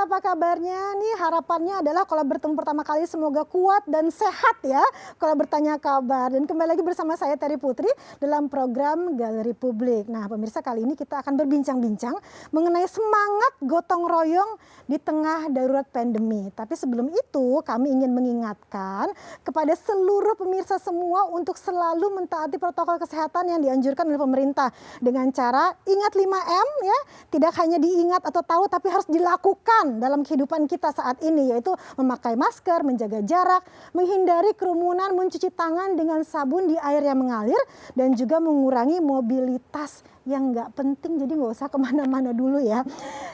pemirsa, apa kabarnya? Nih harapannya adalah kalau bertemu pertama kali semoga kuat dan sehat ya. Kalau bertanya kabar. Dan kembali lagi bersama saya Terry Putri dalam program Galeri Publik. Nah pemirsa, kali ini kita akan berbincang-bincang mengenai semangat gotong royong di tengah darurat pandemi. Tapi sebelum itu kami ingin mengingatkan kepada seluruh pemirsa semua untuk selalu mentaati protokol kesehatan yang dianjurkan oleh pemerintah. Dengan cara ingat 5M ya. Tidak hanya diingat atau tahu tapi harus dilakukan dalam kehidupan kita saat ini, yaitu memakai masker, menjaga jarak, menghindari kerumunan, mencuci tangan dengan sabun di air yang mengalir, dan juga mengurangi mobilitas yang nggak penting, jadi nggak usah kemana-mana dulu ya.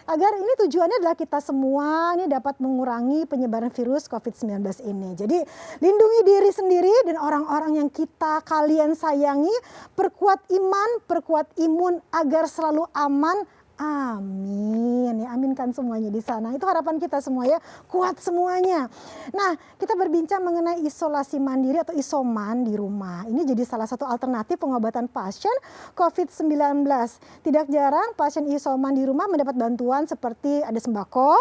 Agar ini tujuannya adalah kita semua ini dapat mengurangi penyebaran virus COVID-19 ini. Jadi lindungi diri sendiri dan orang-orang yang kalian sayangi, perkuat iman, perkuat imun agar selalu aman. Amin ya, aminkan semuanya di sana. Itu harapan kita semua ya, kuat semuanya. Nah, kita berbincang mengenai isolasi mandiri atau isoman di rumah. Ini jadi salah satu alternatif pengobatan pasien COVID-19. Tidak jarang pasien isoman di rumah mendapat bantuan seperti ada sembako,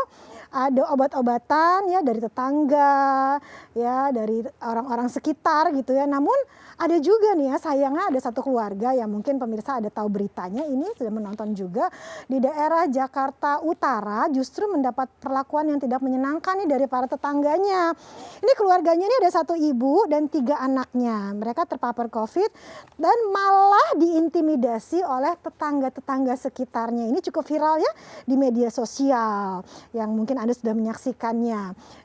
ada obat-obatan ya dari tetangga, ya dari orang-orang sekitar gitu ya. Namun ada juga nih ya, sayangnya ada satu keluarga yang mungkin pemirsa ada tahu beritanya, ini sudah menonton juga, di daerah Jakarta Utara justru mendapat perlakuan yang tidak menyenangkan nih dari para tetangganya. Ini keluarganya ini ada satu ibu dan 3 anaknya. Mereka terpapar COVID dan malah diintimidasi oleh tetangga-tetangga sekitarnya. Ini cukup viral ya di media sosial yang mungkin Anda sudah menyaksikannya.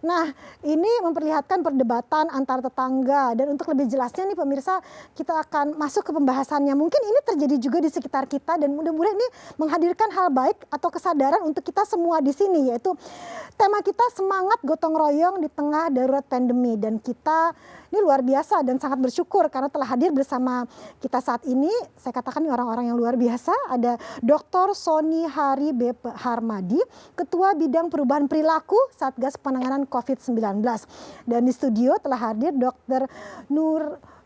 Nah, ini memperlihatkan perdebatan antar tetangga, dan untuk lebih jelasnya nih pemirsa, kita akan masuk ke pembahasannya. Mungkin ini terjadi juga di sekitar kita dan mudah-mudahan ini menghadirkan hal baik atau kesadaran untuk kita semua di sini, yaitu tema kita semangat gotong royong di tengah darurat pandemi. Dan kita ini luar biasa dan sangat bersyukur karena telah hadir bersama kita saat ini. Saya katakan ini orang-orang yang luar biasa. Ada Dr. Sony Hari B. Harmadi, Ketua Bidang Perubahan Perilaku Satgas Penanganan COVID-19. Dan di studio telah hadir Dr.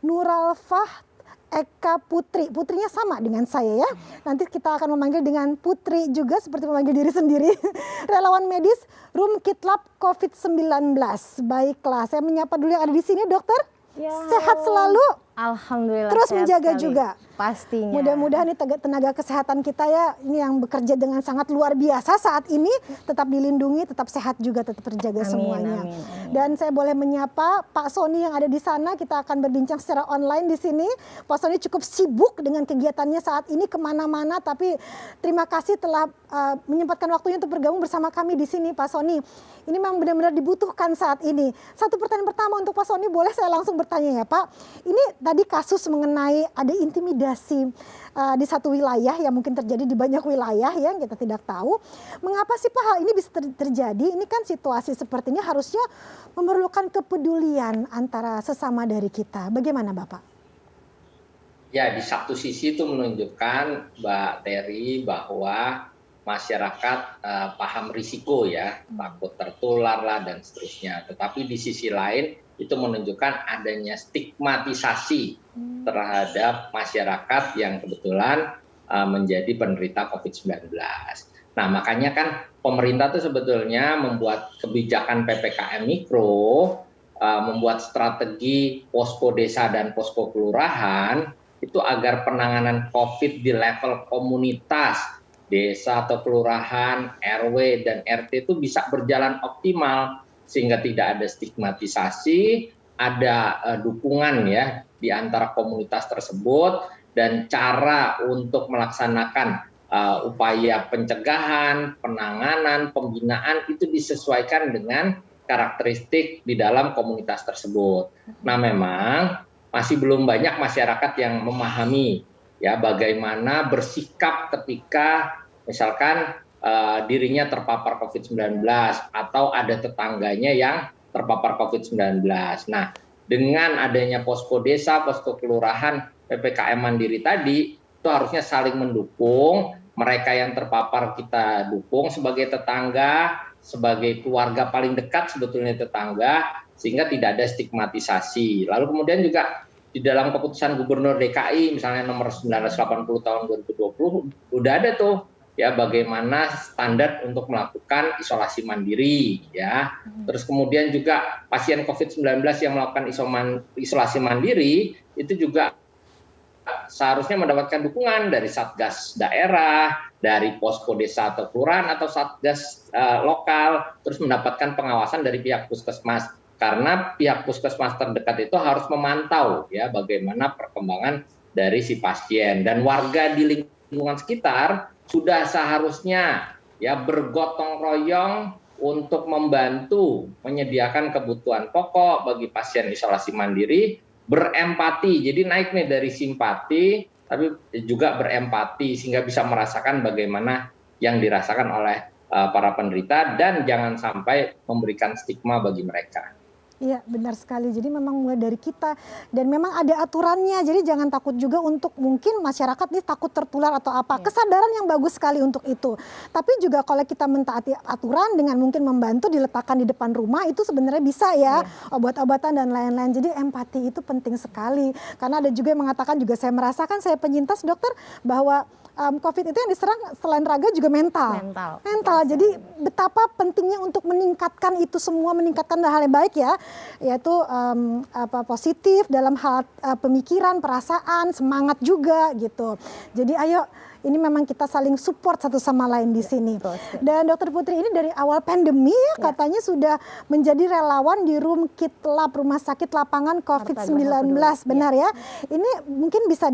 Nuralfah Eka Putri. Putrinya sama dengan saya ya. Nanti kita akan memanggil dengan Putri juga seperti memanggil diri sendiri. Relawan medis Rumkitlab COVID-19. Baiklah, saya menyapa dulu yang ada di sini, dokter. Ya, sehat selalu. Alhamdulillah. Terus menjaga sekali. juga. Pastinya. Mudah-mudahan tenaga kesehatan kita ya, ini yang bekerja dengan sangat luar biasa saat ini, tetap dilindungi, tetap sehat juga, tetap terjaga semuanya. Amin. Dan saya boleh menyapa Pak Sony yang ada di sana. Kita akan berbincang secara online di sini. Pak Sony cukup sibuk dengan kegiatannya saat ini kemana-mana, tapi terima kasih telah menyempatkan waktunya untuk bergabung bersama kami di sini, Pak Sony. Ini memang benar-benar dibutuhkan saat ini. Satu pertanyaan pertama untuk Pak Sony, boleh saya langsung bertanya ya Pak? Ini tadi kasus mengenai ada intimidasi di satu wilayah yang mungkin terjadi di banyak wilayah ya, yang kita tidak tahu. Mengapa sih Pak hal ini bisa terjadi? Ini kan situasi seperti ini harusnya memerlukan kepedulian antara sesama dari kita. Bagaimana Bapak? Ya, di satu sisi itu menunjukkan Mbak Terry bahwa masyarakat paham risiko ya, takut tertular lah dan seterusnya. Tetapi di sisi lain itu menunjukkan adanya stigmatisasi terhadap masyarakat yang kebetulan menjadi penderita COVID-19. Nah, makanya kan pemerintah itu sebetulnya membuat kebijakan PPKM Mikro, membuat strategi posko desa dan posko kelurahan itu agar penanganan COVID di level komunitas, desa atau kelurahan, RW dan RT itu bisa berjalan optimal sehingga tidak ada stigmatisasi, ada dukungan ya di antara komunitas tersebut, dan cara untuk melaksanakan upaya pencegahan, penanganan, pembinaan itu disesuaikan dengan karakteristik di dalam komunitas tersebut. Nah, memang masih belum banyak masyarakat yang memahami ya bagaimana bersikap ketika misalkan dirinya terpapar COVID-19 atau ada tetangganya yang terpapar COVID-19. Nah, dengan adanya posko desa, posko kelurahan, PPKM Mandiri tadi, itu harusnya saling mendukung. Mereka yang terpapar kita dukung sebagai tetangga, sebagai keluarga paling dekat sebetulnya tetangga, sehingga tidak ada stigmatisasi. Lalu kemudian juga di dalam keputusan Gubernur DKI misalnya nomor 980 tahun 2020 udah ada tuh ya bagaimana standar untuk melakukan isolasi mandiri ya. Terus kemudian juga pasien COVID-19 yang melakukan isolasi mandiri itu juga seharusnya mendapatkan dukungan dari Satgas daerah, dari posko desa atau kelurahan atau Satgas lokal, terus mendapatkan pengawasan dari pihak puskesmas. Karena pihak puskesmas terdekat itu harus memantau ya bagaimana perkembangan dari si pasien, dan warga di lingkungan sekitar sudah seharusnya ya bergotong royong untuk membantu menyediakan kebutuhan pokok bagi pasien isolasi mandiri, berempati. Jadi naik nih dari simpati tapi juga berempati sehingga bisa merasakan bagaimana yang dirasakan oleh para penderita dan jangan sampai memberikan stigma bagi mereka. Iya, benar sekali. Jadi memang mulai dari kita dan memang ada aturannya. Jadi jangan takut juga untuk mungkin masyarakat nih takut tertular atau apa. Kesadaran yang bagus sekali untuk itu. Tapi juga kalau kita mentaati aturan dengan mungkin membantu diletakkan di depan rumah itu sebenarnya bisa ya. Obat-obatan dan lain-lain. Jadi empati itu penting sekali. Karena ada juga yang mengatakan juga saya merasakan saya penyintas dokter bahwa COVID itu yang diserang selain raga juga mental. Jadi betapa pentingnya untuk meningkatkan itu semua, meningkatkan hal yang baik ya, yaitu positif dalam hal pemikiran, perasaan, semangat juga gitu. Jadi ayo, ini memang kita saling support satu sama lain di sini. Dan Dokter Putri ini dari awal pandemi ya, katanya sudah menjadi relawan di Room Kit Lab, Rumah Sakit Lapangan COVID-19, benar ya? Ini mungkin bisa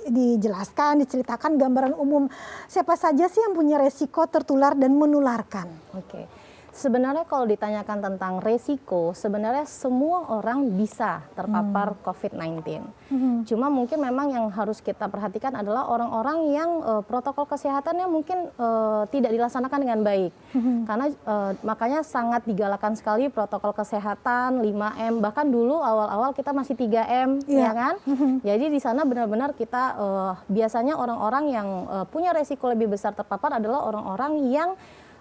dijelaskan, diceritakan gambaran umum siapa saja sih yang punya resiko tertular dan menularkan? Oke. Sebenarnya kalau ditanyakan tentang resiko, sebenarnya semua orang bisa terpapar COVID-19. Cuma mungkin memang yang harus kita perhatikan adalah orang-orang yang protokol kesehatannya mungkin tidak dilaksanakan dengan baik. Karena makanya sangat digalakan sekali protokol kesehatan 5M, bahkan dulu awal-awal kita masih 3M, ya kan? Jadi di sana benar-benar kita biasanya orang-orang yang punya resiko lebih besar terpapar adalah orang-orang yang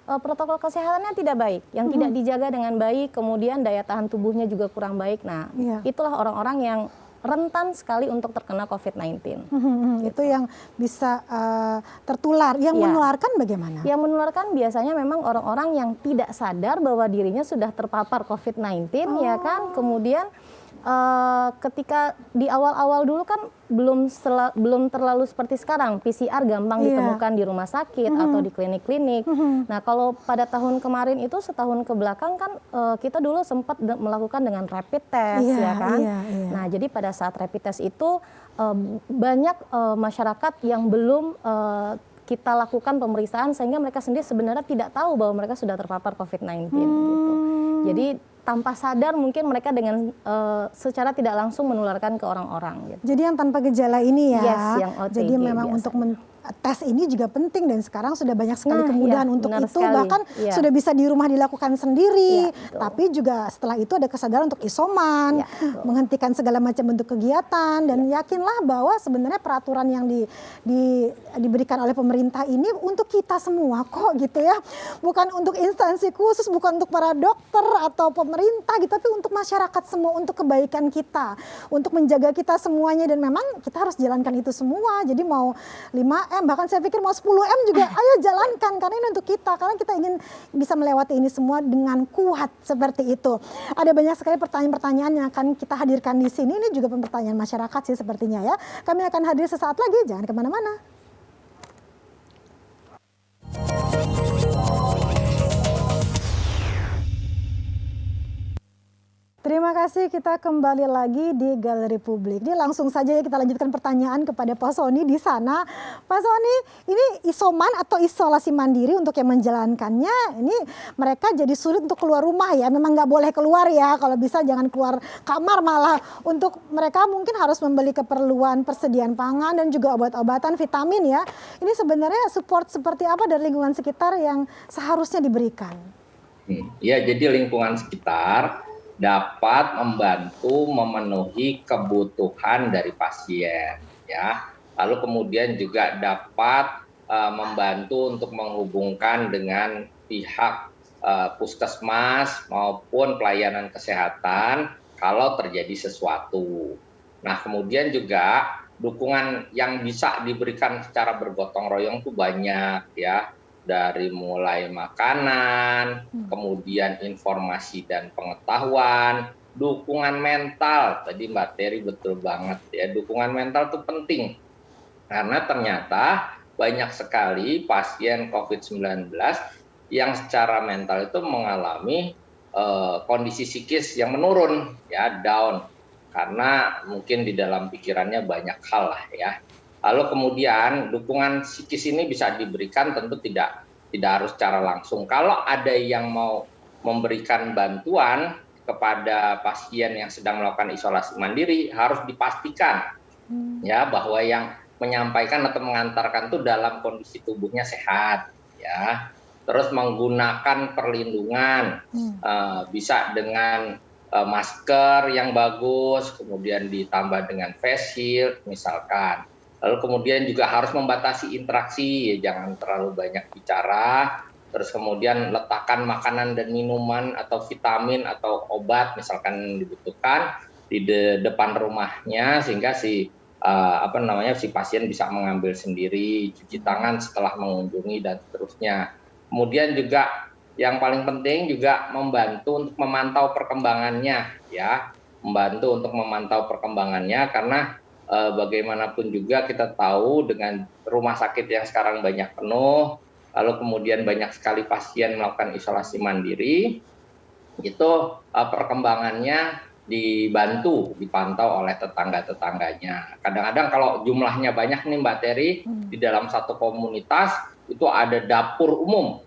protokol kesehatannya tidak baik, yang tidak dijaga dengan baik, kemudian daya tahan tubuhnya juga kurang baik. Nah, itulah orang-orang yang rentan sekali untuk terkena COVID-19. Itu yang bisa tertular. Yang menularkan bagaimana? Yang menularkan biasanya memang orang-orang yang tidak sadar bahwa dirinya sudah terpapar COVID-19, ya kan? Kemudian ketika di awal-awal dulu kan belum terlalu seperti sekarang, PCR gampang ditemukan di rumah sakit atau di klinik-klinik. Nah, kalau pada tahun kemarin itu setahun ke belakang kan kita dulu sempat melakukan dengan rapid test, ya kan? Nah, jadi pada saat rapid test itu banyak masyarakat yang belum kita lakukan pemeriksaan sehingga mereka sendiri sebenarnya tidak tahu bahwa mereka sudah terpapar COVID-19 gitu. Jadi tanpa sadar mungkin mereka dengan secara tidak langsung menularkan ke orang-orang. Gitu. Jadi yang tanpa gejala ini ya. Yang OTG jadi memang biasanya. untuk tes ini juga penting dan sekarang sudah banyak sekali kemudahan untuk itu sekali. Bahkan sudah bisa di rumah dilakukan sendiri. Tapi juga setelah itu ada kesadaran untuk isoman, menghentikan segala macam bentuk kegiatan dan yakinlah bahwa sebenarnya peraturan yang diberikan oleh pemerintah ini untuk kita semua kok gitu ya. Bukan untuk instansi khusus, bukan untuk para dokter atau pemerintah gitu, tapi untuk masyarakat semua, untuk kebaikan kita, untuk menjaga kita semuanya dan memang kita harus jalankan itu semua. Jadi mau 5M, bahkan saya pikir mau 10M juga ayo jalankan karena ini untuk kita, karena kita ingin bisa melewati ini semua dengan kuat seperti itu. Ada banyak sekali pertanyaan-pertanyaan yang akan kita hadirkan di sini. Ini juga pertanyaan masyarakat sih sepertinya ya. Kami akan hadir sesaat lagi, jangan kemana-mana. Terima kasih, kita kembali lagi di Galeri Publik. Ini langsung saja ya kita lanjutkan pertanyaan kepada Pak Sony di sana. Pak Sony, ini isoman atau isolasi mandiri untuk yang menjalankannya, ini mereka jadi sulit untuk keluar rumah ya. Memang nggak boleh keluar ya, kalau bisa jangan keluar kamar malah. Untuk mereka mungkin harus membeli keperluan persediaan pangan dan juga obat-obatan, vitamin ya. Ini sebenarnya support seperti apa dari lingkungan sekitar yang seharusnya diberikan? Ya, jadi lingkungan sekitar dapat membantu memenuhi kebutuhan dari pasien ya. Lalu kemudian juga dapat membantu untuk menghubungkan dengan pihak puskesmas maupun pelayanan kesehatan kalau terjadi sesuatu. Nah, kemudian juga dukungan yang bisa diberikan secara bergotong royong itu banyak ya, dari mulai makanan, kemudian informasi dan pengetahuan, dukungan mental. Tadi Mbak Terry betul banget ya, dukungan mental itu penting karena ternyata banyak sekali pasien COVID-19 yang secara mental itu mengalami kondisi psikis yang menurun ya, down, karena mungkin di dalam pikirannya banyak hal lah ya. Lalu kemudian dukungan psikis ini bisa diberikan tentu tidak harus secara langsung. Kalau ada yang mau memberikan bantuan kepada pasien yang sedang melakukan isolasi mandiri, harus dipastikan ya bahwa yang menyampaikan atau mengantarkan itu dalam kondisi tubuhnya sehat ya. Terus menggunakan perlindungan, bisa dengan masker yang bagus, kemudian ditambah dengan face shield misalkan. Lalu kemudian juga harus membatasi interaksi, ya jangan terlalu banyak bicara. Terus kemudian letakkan makanan dan minuman atau vitamin atau obat misalkan dibutuhkan di depan rumahnya sehingga si pasien bisa mengambil sendiri, cuci tangan setelah mengunjungi dan seterusnya. Kemudian juga yang paling penting juga membantu untuk memantau perkembangannya ya, karena bagaimanapun juga kita tahu dengan rumah sakit yang sekarang banyak penuh, lalu kemudian banyak sekali pasien melakukan isolasi mandiri, itu perkembangannya dipantau oleh tetangga-tetangganya. Kadang-kadang kalau jumlahnya banyak nih Mbak Terry, di dalam satu komunitas itu ada dapur umum.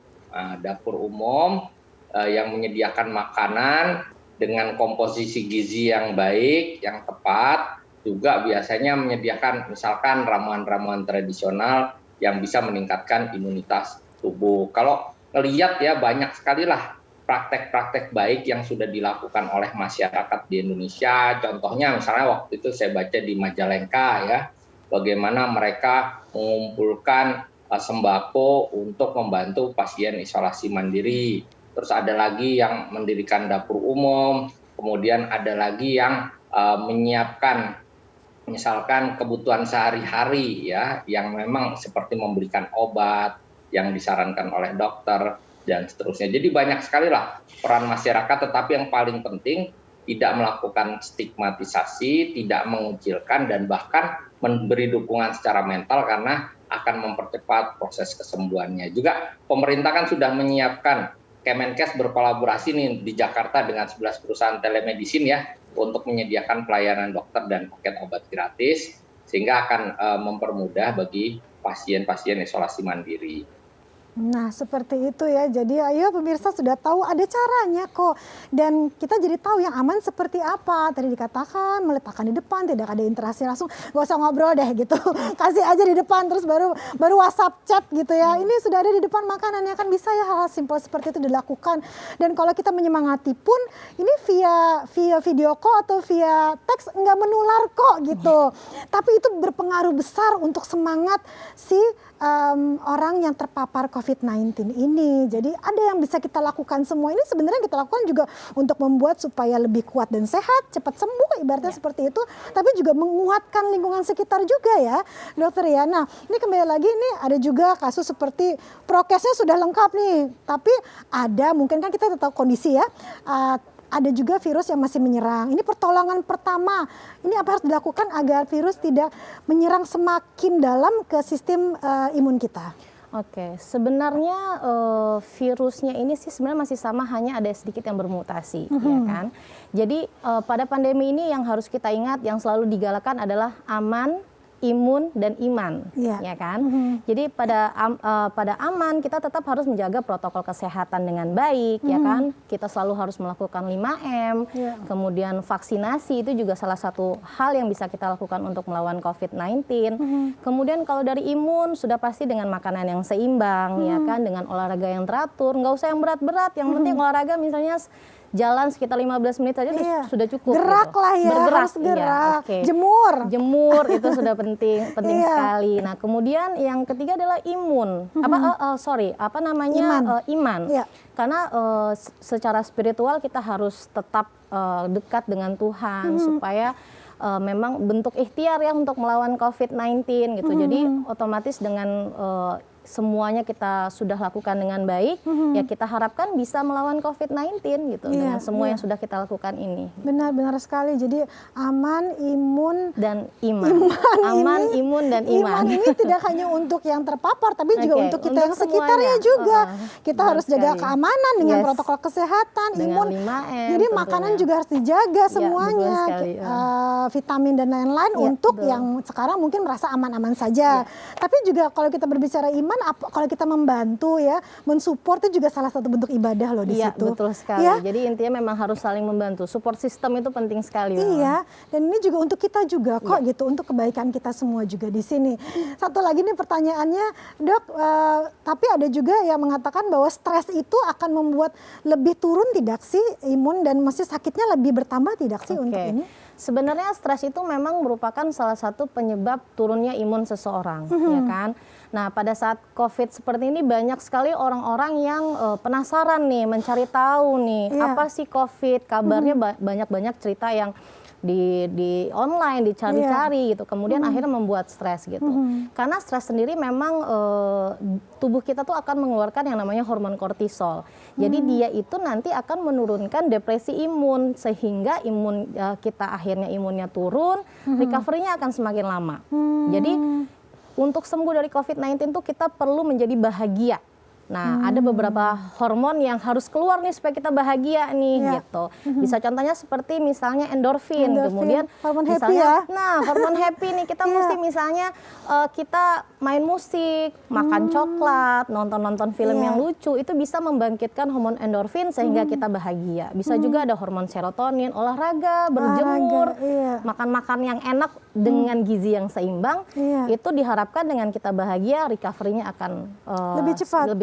Yang menyediakan makanan dengan komposisi gizi yang baik, yang tepat, juga biasanya menyediakan misalkan ramuan-ramuan tradisional yang bisa meningkatkan imunitas tubuh. Kalau ngelihat ya banyak sekali lah praktek-praktek baik yang sudah dilakukan oleh masyarakat di Indonesia. Contohnya misalnya waktu itu saya baca di Majalengka ya, bagaimana mereka mengumpulkan sembako untuk membantu pasien isolasi mandiri. Terus ada lagi yang mendirikan dapur umum, kemudian ada lagi yang menyiapkan misalkan kebutuhan sehari-hari ya, yang memang seperti memberikan obat yang disarankan oleh dokter dan seterusnya. Jadi banyak sekali lah peran masyarakat, tetapi yang paling penting tidak melakukan stigmatisasi, tidak mengucilkan, dan bahkan memberi dukungan secara mental karena akan mempercepat proses kesembuhannya. Juga pemerintah kan sudah menyiapkan, Kemenkes berkolaborasi nih di Jakarta dengan 11 perusahaan telemedicine ya, untuk menyediakan pelayanan dokter dan paket obat gratis, sehingga akan mempermudah bagi pasien-pasien isolasi mandiri. Nah, seperti itu ya. Jadi ayo pemirsa sudah tahu ada caranya kok. Dan kita jadi tahu yang aman seperti apa. Tadi dikatakan meletakkan di depan, tidak ada interaksi langsung. Gak usah ngobrol deh gitu. Kasih aja di depan terus baru WhatsApp chat gitu ya. Ini sudah ada di depan makanannya, kan bisa ya hal-hal simpel seperti itu dilakukan. Dan kalau kita menyemangati pun ini via video call atau via teks nggak menular kok gitu. Tapi itu berpengaruh besar untuk semangat si orang yang terpapar COVID-19 ini. Jadi ada yang bisa kita lakukan, semua ini sebenarnya kita lakukan juga untuk membuat supaya lebih kuat dan sehat, cepat sembuh ibaratnya seperti itu. Tapi juga menguatkan lingkungan sekitar juga ya dokter ya. Nah ini kembali lagi, ini ada juga kasus seperti prokesnya sudah lengkap nih. Tapi ada mungkin kan kita tahu kondisi ya. Ada juga virus yang masih menyerang. Ini pertolongan pertama. Ini apa harus dilakukan agar virus tidak menyerang semakin dalam ke sistem imun kita? Oke, sebenarnya virusnya ini sih sebenarnya masih sama, hanya ada sedikit yang bermutasi, ya kan. Jadi pada pandemi ini yang harus kita ingat, yang selalu digalakan adalah aman, imun, dan iman, ya kan. Jadi pada aman kita tetap harus menjaga protokol kesehatan dengan baik, ya kan. Kita selalu harus melakukan 5M, kemudian vaksinasi itu juga salah satu hal yang bisa kita lakukan untuk melawan COVID-19. Kemudian kalau dari imun sudah pasti dengan makanan yang seimbang, ya kan, dengan olahraga yang teratur, nggak usah yang berat-berat, yang penting olahraga misalnya jalan sekitar 15 menit saja sudah cukup. Gitu. Lah ya, bergerak, harus gerak. Okay. Jemur itu sudah penting sekali. Nah kemudian yang ketiga adalah imun. Iman. Karena secara spiritual kita harus tetap dekat dengan Tuhan supaya memang bentuk ikhtiar ya untuk melawan COVID-19 gitu. Jadi otomatis dengan semuanya kita sudah lakukan dengan baik, ya kita harapkan bisa melawan COVID-19 gitu dengan semua yang sudah kita lakukan ini. Benar-benar sekali. Jadi aman, imun, dan iman. Aman, imun, dan iman. Iman ini tidak hanya untuk yang terpapar, tapi juga untuk kita yang sekitarnya semuanya. juga. Kita Benar harus jaga sekali. keamanan dengan protokol kesehatan, dengan imun. 5M, Jadi makanan juga harus dijaga semuanya, betul sekali, vitamin dan lain-lain untuk yang sekarang mungkin merasa aman-aman saja. Tapi juga kalau kita berbicara iman, kalau kita membantu ya, mensupport itu juga salah satu bentuk ibadah loh di situ. Betul sekali. Ya? Jadi intinya memang harus saling membantu. Support system itu penting sekali. Iya, dan ini juga untuk kita juga kok gitu, untuk kebaikan kita semua juga di sini. Satu lagi nih pertanyaannya, Dok, tapi ada juga yang mengatakan bahwa stres itu akan membuat lebih turun tidak sih imun dan masih sakitnya lebih bertambah tidak sih untuk ini? Sebenarnya stres itu memang merupakan salah satu penyebab turunnya imun seseorang, ya kan? Nah, pada saat COVID seperti ini banyak sekali orang-orang yang penasaran nih, mencari tahu nih, apa sih COVID? Kabarnya banyak-banyak cerita yang di online dicari-cari gitu, kemudian akhirnya membuat stres gitu. Karena stres sendiri memang tubuh kita tuh akan mengeluarkan yang namanya hormon kortisol. Jadi dia itu nanti akan menurunkan depresi imun, sehingga imun kita akhirnya imunnya turun, recovery-nya akan semakin lama. Jadi untuk sembuh dari COVID-19 tuh kita perlu menjadi bahagia. Nah, ada beberapa hormon yang harus keluar nih supaya kita bahagia nih gitu. Bisa contohnya seperti misalnya endorfin. Kemudian hormon misalnya, happy ya. nah hormon happy nih kita mesti misalnya kita main musik, makan coklat, nonton-nonton film yang lucu, itu bisa membangkitkan hormon endorfin sehingga kita bahagia. Bisa juga ada hormon serotonin, olahraga, berjemur, makan-makan yang enak dengan gizi yang seimbang, itu diharapkan dengan kita bahagia, recovery-nya akan lebih cepat.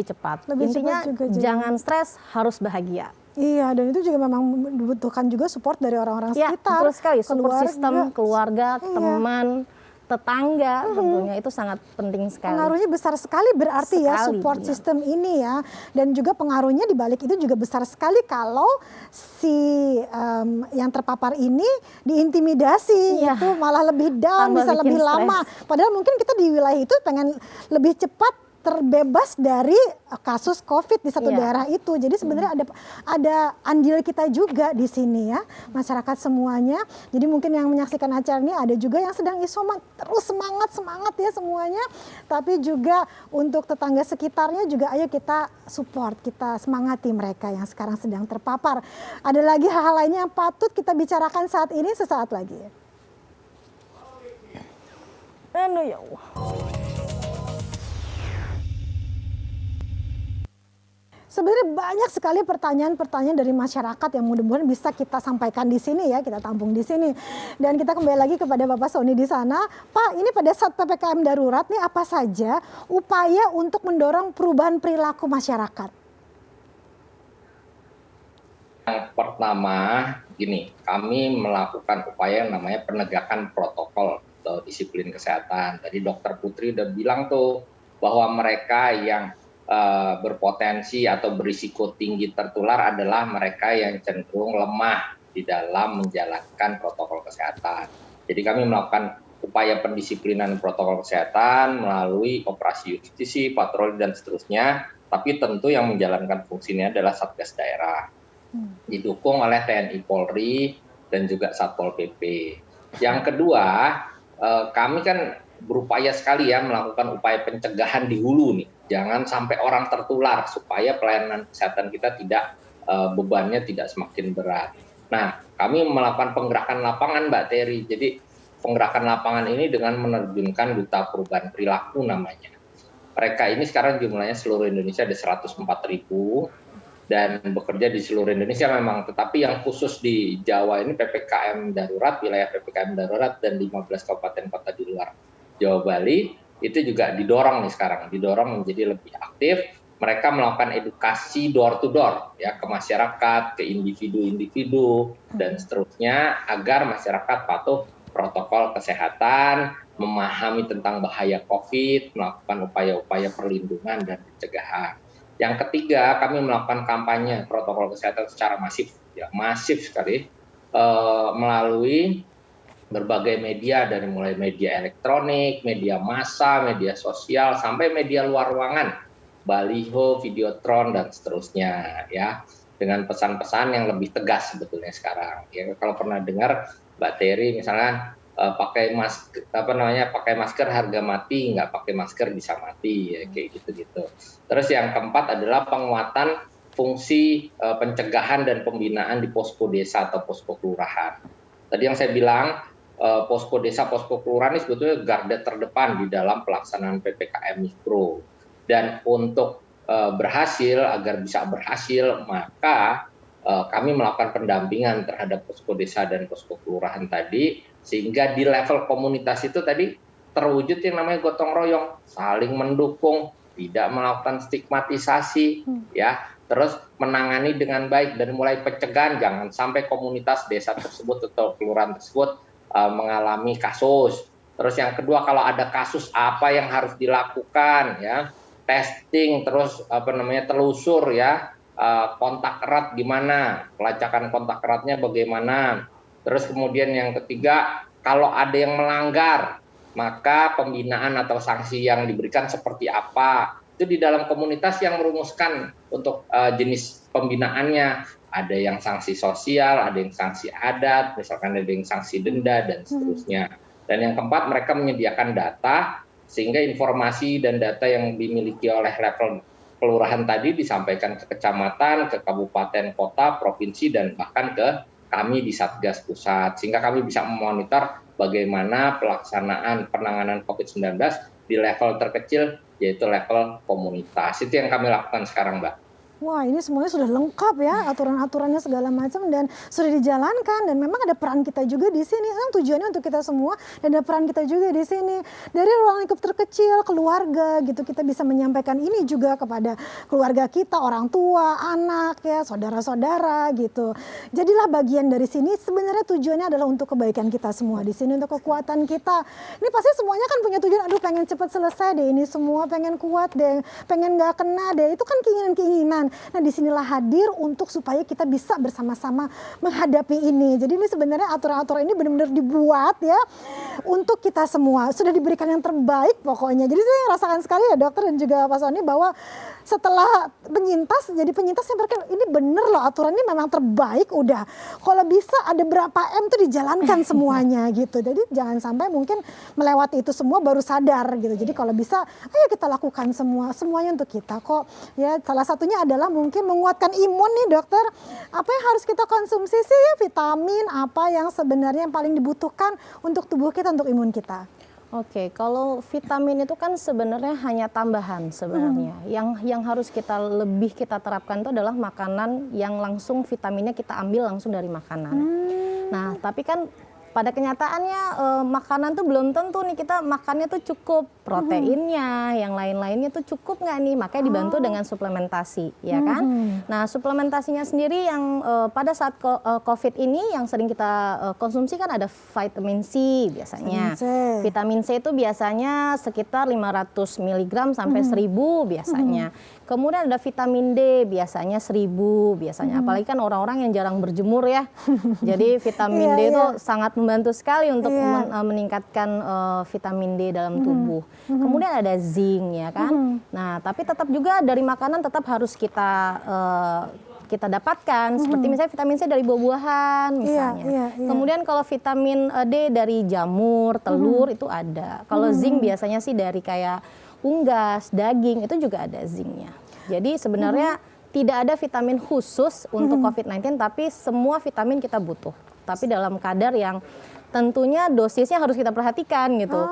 Intinya juga jangan stres, harus bahagia. Iya, dan itu juga memang dibutuhkan juga support dari orang-orang Ya, sekitar. betul sekali. Support system, keluarga, teman, tetangga, tentunya itu sangat penting sekali. Pengaruhnya besar sekali berarti ya support system ini ya. Dan juga pengaruhnya di balik itu juga besar sekali kalau si yang terpapar ini diintimidasi, itu malah lebih down, bisa lebih lama. Padahal mungkin kita di wilayah itu pengen lebih cepat terbebas dari kasus COVID di satu daerah itu. Jadi sebenarnya ada andil kita juga di sini ya, masyarakat semuanya. Jadi mungkin yang menyaksikan acara ini ada juga yang sedang isoman, terus semangat ya semuanya. Tapi juga untuk tetangga sekitarnya juga ayo kita support, kita semangati mereka yang sekarang sedang terpapar. Ada lagi hal-hal lainnya yang patut kita bicarakan saat ini, sesaat lagi. Ya Allah. Sebenarnya banyak sekali pertanyaan-pertanyaan dari masyarakat yang mudah-mudahan bisa kita sampaikan di sini ya, kita tampung di sini. Dan kita kembali lagi kepada Bapak Sony di sana. Pak, ini pada saat PPKM darurat nih apa saja upaya untuk mendorong perubahan perilaku masyarakat? Yang pertama, gini, kami melakukan upaya yang namanya penegakan protokol atau disiplin kesehatan. Tadi Dokter Putri udah bilang tuh bahwa mereka yang berpotensi atau berisiko tinggi tertular adalah mereka yang cenderung lemah di dalam menjalankan protokol kesehatan. Jadi kami melakukan upaya pendisiplinan protokol kesehatan melalui operasi justisi, patroli dan seterusnya, tapi tentu yang menjalankan fungsinya adalah Satgas daerah. Didukung oleh TNI Polri dan juga Satpol PP. Yang kedua, kami kan berupaya sekali ya melakukan upaya pencegahan di hulu nih. Jangan sampai orang tertular supaya pelayanan kesehatan kita tidak bebannya tidak semakin berat. Nah, kami melakukan penggerakan lapangan Mbak Terry. Jadi penggerakan lapangan ini dengan menerjunkan duta perubahan perilaku namanya. Mereka ini sekarang jumlahnya seluruh Indonesia ada 104.000 dan bekerja di seluruh Indonesia memang. Tetapi yang khusus di Jawa ini PPKM darurat, wilayah PPKM darurat dan 15 kabupaten kota di luar Jawa Bali itu juga didorong nih sekarang, didorong menjadi lebih aktif. Mereka melakukan edukasi door to door ya ke masyarakat, ke individu-individu dan seterusnya agar masyarakat patuh protokol kesehatan, memahami tentang bahaya COVID, melakukan upaya-upaya perlindungan dan pencegahan. Yang ketiga, kami melakukan kampanye protokol kesehatan secara masif, ya masif sekali melalui berbagai media, dari mulai media elektronik, media massa, media sosial, sampai media luar ruangan, baliho, videotron, dan seterusnya, ya, dengan pesan-pesan yang lebih tegas sebetulnya sekarang. Ya, kalau pernah dengar Mbak Terry misalnya pakai masker harga mati, nggak pakai masker bisa mati, ya, kayak gitu-gitu. Terus yang keempat adalah penguatan fungsi pencegahan dan pembinaan di posko desa atau posko kelurahan. Tadi yang saya bilang, posko desa, posko kelurahan ini sebetulnya garda terdepan di dalam pelaksanaan PPKM Mikro. Dan untuk agar bisa berhasil, maka kami melakukan pendampingan terhadap posko desa dan posko kelurahan tadi, sehingga di level komunitas itu tadi terwujud yang namanya gotong royong, saling mendukung, tidak melakukan stigmatisasi, ya, terus menangani dengan baik, dan mulai pencegahan jangan sampai komunitas desa tersebut atau kelurahan tersebut mengalami kasus. Terus yang kedua, kalau ada kasus apa yang harus dilakukan, ya, testing, terus telusur, ya, kontak erat gimana, pelacakan kontak eratnya bagaimana. Terus kemudian yang ketiga, kalau ada yang melanggar, maka pembinaan atau sanksi yang diberikan seperti apa. Itu di dalam komunitas yang merumuskan untuk jenis pembinaannya. Ada yang sanksi sosial, ada yang sanksi adat, misalkan ada yang sanksi denda, dan seterusnya. Dan yang keempat, mereka menyediakan data, sehingga informasi dan data yang dimiliki oleh level kelurahan tadi disampaikan ke kecamatan, ke kabupaten, kota, provinsi, dan bahkan ke kami di Satgas Pusat. Sehingga kami bisa memonitor bagaimana pelaksanaan penanganan COVID-19 di level terkecil, yaitu level komunitas. Itu yang kami lakukan sekarang, Mbak. Wah, ini semuanya sudah lengkap ya, aturan-aturannya segala macam, dan sudah dijalankan, dan memang ada peran kita juga di sini. Tujuannya untuk kita semua, dan ada peran kita juga di sini. Dari ruang lingkup terkecil, keluarga gitu, kita bisa menyampaikan ini juga kepada keluarga kita, orang tua, anak, ya, saudara-saudara gitu. Jadilah bagian dari sini. Sebenarnya tujuannya adalah untuk kebaikan kita semua di sini, untuk kekuatan kita. Ini pasti semuanya kan punya tujuan, aduh pengen cepat selesai deh ini semua, pengen kuat deh, pengen nggak kena deh. Itu kan keinginan-keinginan. Nah, disinilah hadir untuk supaya kita bisa bersama-sama menghadapi ini. Jadi ini sebenarnya aturan-aturan ini benar-benar dibuat ya untuk kita semua. Sudah diberikan yang terbaik pokoknya. Jadi saya rasakan sekali ya dokter dan juga Pak Sony bahwa setelah jadi penyintas saya berpikir ini bener loh, aturan ini memang terbaik udah. Kalau bisa ada berapa M tuh dijalankan semuanya gitu. Jadi jangan sampai mungkin melewati itu semua baru sadar gitu. Jadi kalau bisa ayo kita lakukan semuanya untuk kita kok. Ya, salah satunya adalah mungkin menguatkan imun nih dokter. Apa yang harus kita konsumsi sih ya, vitamin apa yang sebenarnya yang paling dibutuhkan untuk tubuh kita, untuk imun kita? Oke, kalau vitamin itu kan sebenarnya hanya tambahan sebenarnya. Yang harus kita terapkan itu adalah makanan yang langsung vitaminnya kita ambil langsung dari makanan. Nah, tapi kan pada kenyataannya makanan tuh belum tentu nih kita makannya tuh cukup proteinnya, yang lain-lainnya tuh cukup nggak nih, makanya dibantu dengan suplementasi, ya kan? Nah, suplementasinya sendiri yang pada saat COVID ini yang sering kita konsumsi kan ada vitamin C biasanya. Vitamin C itu biasanya sekitar 500 mg sampai 1000 biasanya. Kemudian ada vitamin D biasanya 1000 biasanya. Apalagi kan orang-orang yang jarang berjemur ya. Jadi vitamin D itu sangat membantu sekali untuk meningkatkan vitamin D dalam tubuh. Kemudian ada zinc ya kan. Nah, tapi tetap juga dari makanan tetap harus kita dapatkan, seperti misalnya vitamin C dari buah-buahan misalnya. Kemudian kalau vitamin D dari jamur, telur itu ada. Kalau zinc biasanya sih dari kayak unggas, daging, itu juga ada zincnya. Jadi sebenarnya tidak ada vitamin khusus untuk COVID-19, tapi semua vitamin kita butuh. Tapi dalam kadar yang tentunya dosisnya harus kita perhatikan gitu.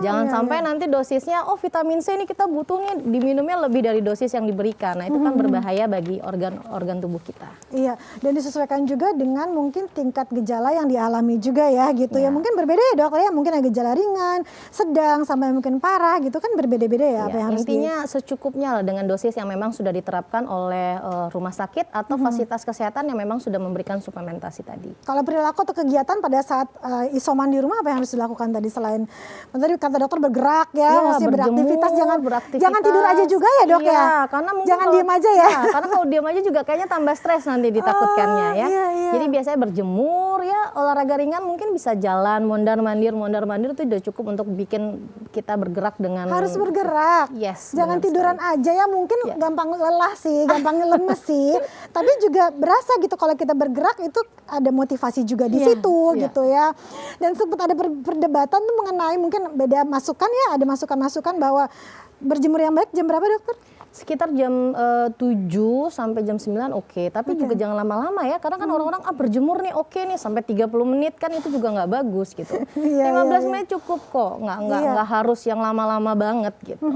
Jangan sampai nanti dosisnya, vitamin C ini kita butuh nih diminumnya lebih dari dosis yang diberikan. Nah, itu kan berbahaya bagi organ tubuh kita. Iya, dan disesuaikan juga dengan mungkin tingkat gejala yang dialami juga ya gitu ya. Mungkin berbeda ya dok ya, mungkin ada gejala ringan, sedang, sampai mungkin parah gitu kan berbeda-beda ya. Apa yang harus intinya secukupnya lah dengan dosis yang memang sudah diterapkan oleh rumah sakit atau fasilitas kesehatan yang memang sudah memberikan suplementasi tadi. Kalau perilaku atau kegiatan pada saat isoman di rumah apa yang harus dilakukan tadi selain tadi kata dokter bergerak ya, Iya, maksudnya beraktivitas, beraktivitas. jangan tidur aja juga ya dok Iya, ya. karena mungkin Jangan kalau- diem aja ya. Karena kalau diem aja juga kayaknya tambah stres nanti ditakutkannya ya. iya, iya. Jadi biasanya berjemur ya, olahraga ringan mungkin bisa jalan, mondar-mandir itu udah cukup untuk bikin kita bergerak dengan Harus bergerak. Yes. Jangan benar tiduran sekali. aja ya, mungkin Ya. gampang lelah sih, gampang lemes sih. Tapi juga berasa gitu kalau kita bergerak itu ada motivasi juga di Iya, situ iya. gitu ya. Dan sempat ada perdebatan tuh mengenai mungkin beda masukan ya, ada masukan-masukan bahwa berjemur yang baik jam berapa dokter? Sekitar jam 7 sampai jam 9 oke. Tapi juga jangan lama-lama ya, karena kan orang-orang berjemur nih oke nih sampai 30 menit kan itu juga nggak bagus gitu. Iya, 15 iya, menit cukup kok, Iya. nggak harus yang lama-lama banget gitu.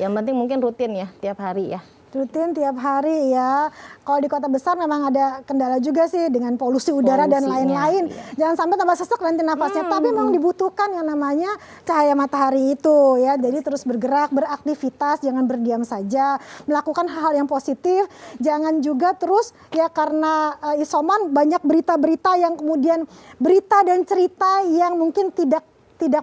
Yang penting mungkin rutin ya tiap hari ya. Rutin tiap hari ya. Kalau di kota besar memang ada kendala juga sih dengan polusi udara dan Polusinya, lain-lain. iya. Jangan sampai tambah sesek nanti nafasnya. Tapi memang dibutuhkan yang namanya cahaya matahari itu ya. Jadi terus bergerak, beraktivitas, jangan berdiam saja. Melakukan hal-hal yang positif. Jangan juga terus ya karena isoman banyak berita-berita yang kemudian berita dan cerita yang mungkin tidak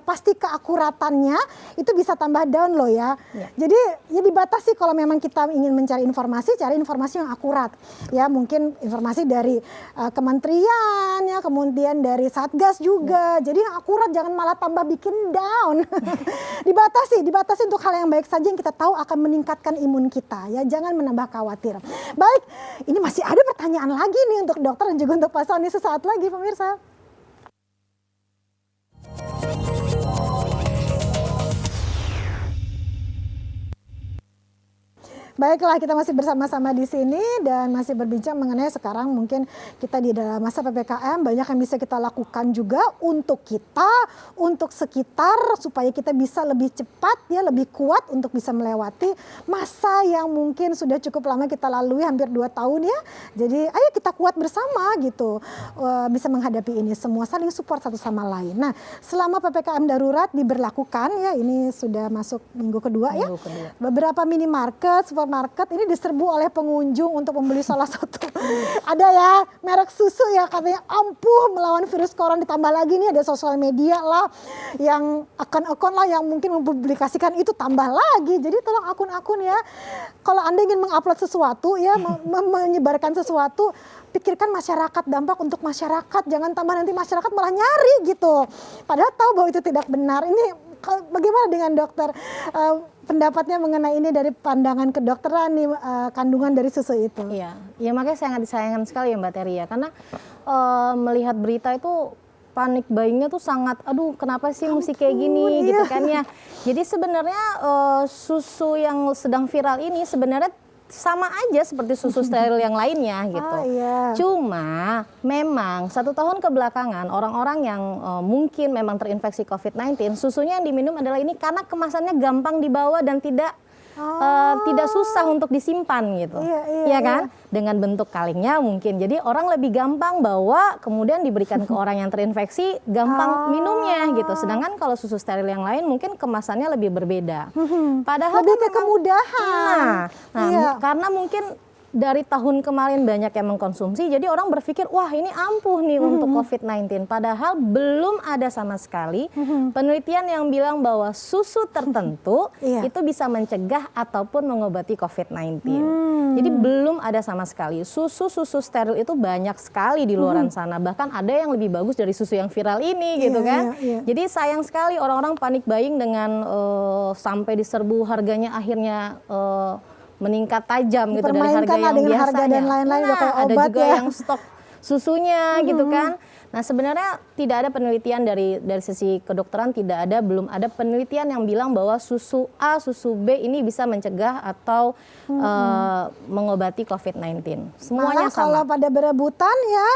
pasti keakuratannya, itu bisa tambah down loh ya. Jadi ya dibatasi kalau memang kita ingin mencari informasi, cari informasi yang akurat. Ya mungkin informasi dari kementerian ya, kemudian dari Satgas juga. Jadi yang akurat, jangan malah tambah bikin down. dibatasi untuk hal yang baik saja yang kita tahu akan meningkatkan imun kita ya. Jangan menambah khawatir. Baik, ini masih ada pertanyaan lagi nih untuk dokter dan juga untuk Pak Sony sesaat lagi pemirsa. Baiklah, kita masih bersama-sama di sini dan masih berbincang mengenai sekarang mungkin kita di dalam masa PPKM banyak yang bisa kita lakukan juga untuk kita, untuk sekitar supaya kita bisa lebih cepat ya, lebih kuat untuk bisa melewati masa yang mungkin sudah cukup lama kita lalui hampir 2 tahun ya. Jadi ayo kita kuat bersama gitu, bisa menghadapi ini semua, saling support satu sama lain. Nah, selama PPKM darurat diberlakukan ya, ini sudah masuk minggu kedua ya. Beberapa minimarket, supermarket ini diserbu oleh pengunjung untuk membeli salah satu. Ada ya merek susu ya katanya ampuh melawan virus corona, ditambah lagi nih ada sosial media lah yang akun-akun lah yang mungkin mempublikasikan itu tambah lagi. Jadi tolong akun-akun ya, kalau Anda ingin mengupload sesuatu ya, menyebarkan sesuatu, pikirkan masyarakat, dampak untuk masyarakat, jangan tambah nanti masyarakat malah nyari gitu. Padahal tahu bahwa itu tidak benar. Ini bagaimana dengan dokter? Pendapatnya mengenai ini dari pandangan kedokteran nih, kandungan dari susu itu. Iya, ya makanya sangat disayangkan sekali ya Mbak Teri ya, karena melihat berita itu panik buyingnya tuh sangat, aduh kenapa sih mesti kayak gini gitu kan ya. Jadi sebenarnya susu yang sedang viral ini sebenarnya sama aja seperti susu steril yang lainnya gitu. Iya. Cuma memang 1 tahun kebelakangan orang-orang yang mungkin memang terinfeksi COVID-19, susunya yang diminum adalah ini karena kemasannya gampang dibawa dan tidak susah untuk disimpan gitu. Iya kan? Dengan bentuk kalengnya mungkin. Jadi orang lebih gampang bawa, kemudian diberikan ke orang yang terinfeksi, gampang minumnya gitu. Sedangkan kalau susu steril yang lain mungkin kemasannya lebih berbeda. Padahal lebih kan ke kemudahan. karena mungkin dari tahun kemarin banyak yang mengkonsumsi, jadi orang berpikir wah ini ampuh nih untuk COVID-19. Padahal belum ada sama sekali penelitian yang bilang bahwa susu tertentu itu bisa mencegah ataupun mengobati COVID-19. Jadi belum ada sama sekali. Susu-susu steril itu banyak sekali di luaran sana. Bahkan ada yang lebih bagus dari susu yang viral ini gitu kan. Jadi sayang sekali orang-orang panik buying dengan sampai diserbu harganya akhirnya meningkat tajam gitu dari harga yang biasanya. Harga dan lain-lain Ada juga yang stok susunya gitu kan. Nah sebenarnya tidak ada penelitian dari sisi kedokteran, belum ada penelitian yang bilang bahwa susu A, susu B ini bisa mencegah atau mengobati COVID-19. Semuanya malah sama. kalau pada berebutan ya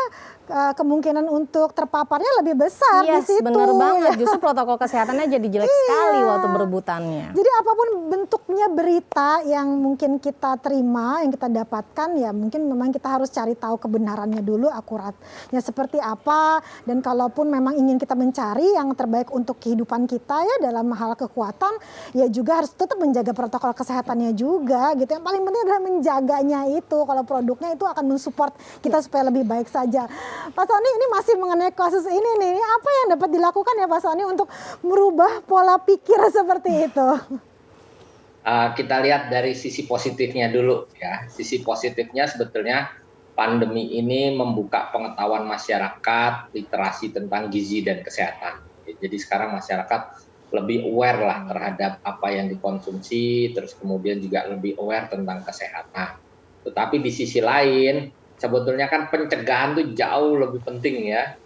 kemungkinan untuk terpaparnya lebih besar di situ. Benar banget. Justru protokol kesehatannya jadi jelek sekali waktu berebutannya. Jadi apapun bentuknya berita yang mungkin kita terima, yang kita dapatkan ya mungkin memang kita harus cari tahu kebenarannya dulu, akuratnya seperti apa kita, dan kalaupun memang ingin kita mencari yang terbaik untuk kehidupan kita ya dalam hal kekuatan, ya juga harus tetap menjaga protokol kesehatannya juga gitu. Yang paling penting adalah menjaganya itu. Kalau produknya itu akan mensupport kita supaya lebih baik saja. Pak Sony, ini masih mengenai kasus ini nih, apa yang dapat dilakukan ya Pak Sony untuk merubah pola pikir seperti itu? Kita lihat dari sisi positifnya dulu ya. Sisi positifnya sebetulnya pandemi ini membuka pengetahuan masyarakat, literasi tentang gizi dan kesehatan. Jadi sekarang masyarakat lebih aware lah terhadap apa yang dikonsumsi, terus kemudian juga lebih aware tentang kesehatan. Tetapi di sisi lain, sebetulnya kan pencegahan itu jauh lebih penting ya.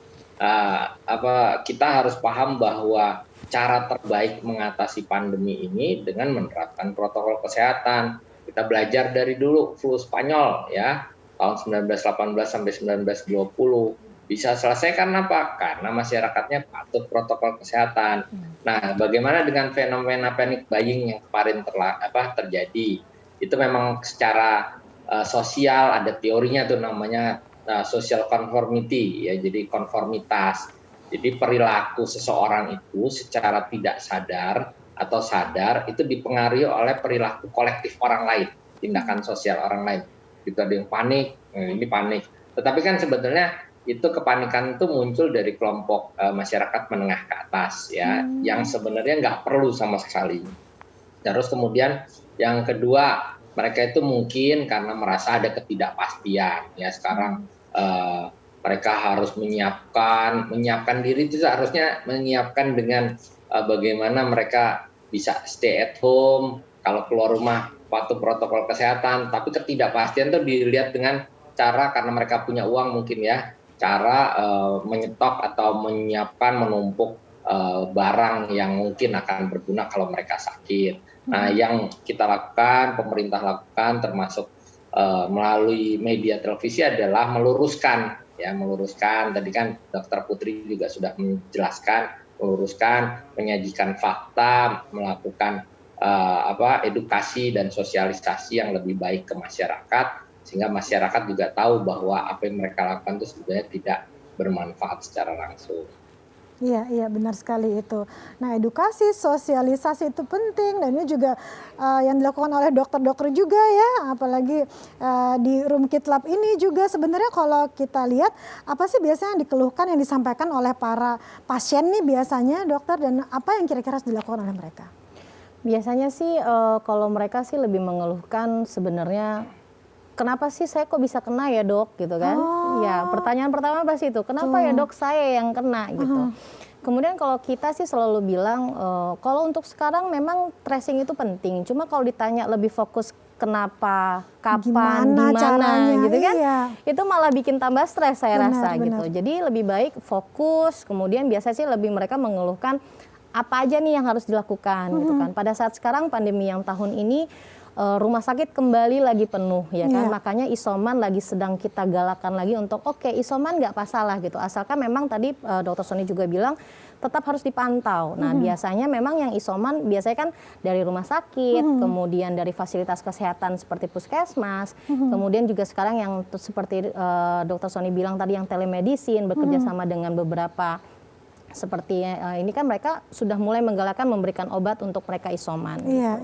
Kita harus paham bahwa cara terbaik mengatasi pandemi ini dengan menerapkan protokol kesehatan. Kita belajar dari dulu flu Spanyol ya, tahun 1918 sampai 1920. Bisa selesai karena apa? Karena masyarakatnya patuh protokol kesehatan. Nah, bagaimana dengan fenomena panic buying yang kemarin terjadi? Itu memang secara sosial ada teorinya tuh namanya social conformity ya, jadi konformitas. Jadi perilaku seseorang itu secara tidak sadar atau sadar itu dipengaruhi oleh perilaku kolektif orang lain, tindakan sosial orang lain. Itu ada yang panik, ini panik. Tetapi kan sebetulnya itu kepanikan itu muncul dari kelompok masyarakat menengah ke atas ya, yang sebenarnya nggak perlu sama sekali. Terus kemudian yang kedua, mereka itu mungkin karena merasa ada ketidakpastian ya sekarang. Mereka harus menyiapkan diri itu seharusnya menyiapkan dengan bagaimana mereka bisa stay at home, kalau keluar rumah patuh protokol kesehatan, tapi ketidakpastian itu dilihat dengan cara karena mereka punya uang mungkin ya, cara menyetok atau menyiapkan menumpuk barang yang mungkin akan berguna kalau mereka sakit. Nah, yang kita lakukan, pemerintah lakukan termasuk melalui media televisi adalah meluruskan tadi kan Dr. Putri juga sudah menjelaskan, menyajikan fakta, melakukan edukasi dan sosialisasi yang lebih baik ke masyarakat sehingga masyarakat juga tahu bahwa apa yang mereka lakukan itu sebenarnya tidak bermanfaat secara langsung. Iya, benar sekali itu. Nah, edukasi, sosialisasi itu penting, dan ini juga yang dilakukan oleh dokter-dokter juga ya, apalagi di Room Kit Lab ini juga sebenarnya kalau kita lihat apa sih biasanya yang dikeluhkan, yang disampaikan oleh para pasien nih biasanya dokter, dan apa yang kira-kira harus dilakukan oleh mereka? Biasanya sih kalau mereka sih lebih mengeluhkan sebenarnya, kenapa sih saya kok bisa kena ya dok gitu kan? Ya pertanyaan pertama pasti itu, kenapa ya dok saya yang kena gitu. Kemudian kalau kita sih selalu bilang kalau untuk sekarang memang tracing itu penting. Cuma kalau ditanya lebih fokus kenapa, kapan, di mana gitu kan, itu malah bikin tambah stres saya rasa gitu. Jadi lebih baik fokus. Kemudian biasanya sih lebih mereka mengeluhkan apa aja nih yang harus dilakukan gitu kan. Pada saat sekarang pandemi yang tahun ini rumah sakit kembali lagi penuh ya kan, makanya isoman lagi sedang kita galakan lagi untuk isoman nggak masalah gitu, asalkan memang tadi Dr. Sony juga bilang tetap harus dipantau. Nah biasanya memang yang isoman biasanya kan dari rumah sakit, kemudian dari fasilitas kesehatan seperti puskesmas, kemudian juga sekarang yang seperti Dr. Sony bilang tadi yang telemedicine bekerja sama dengan beberapa seperti ini kan mereka sudah mulai menggalakkan memberikan obat untuk mereka isoman. Iya.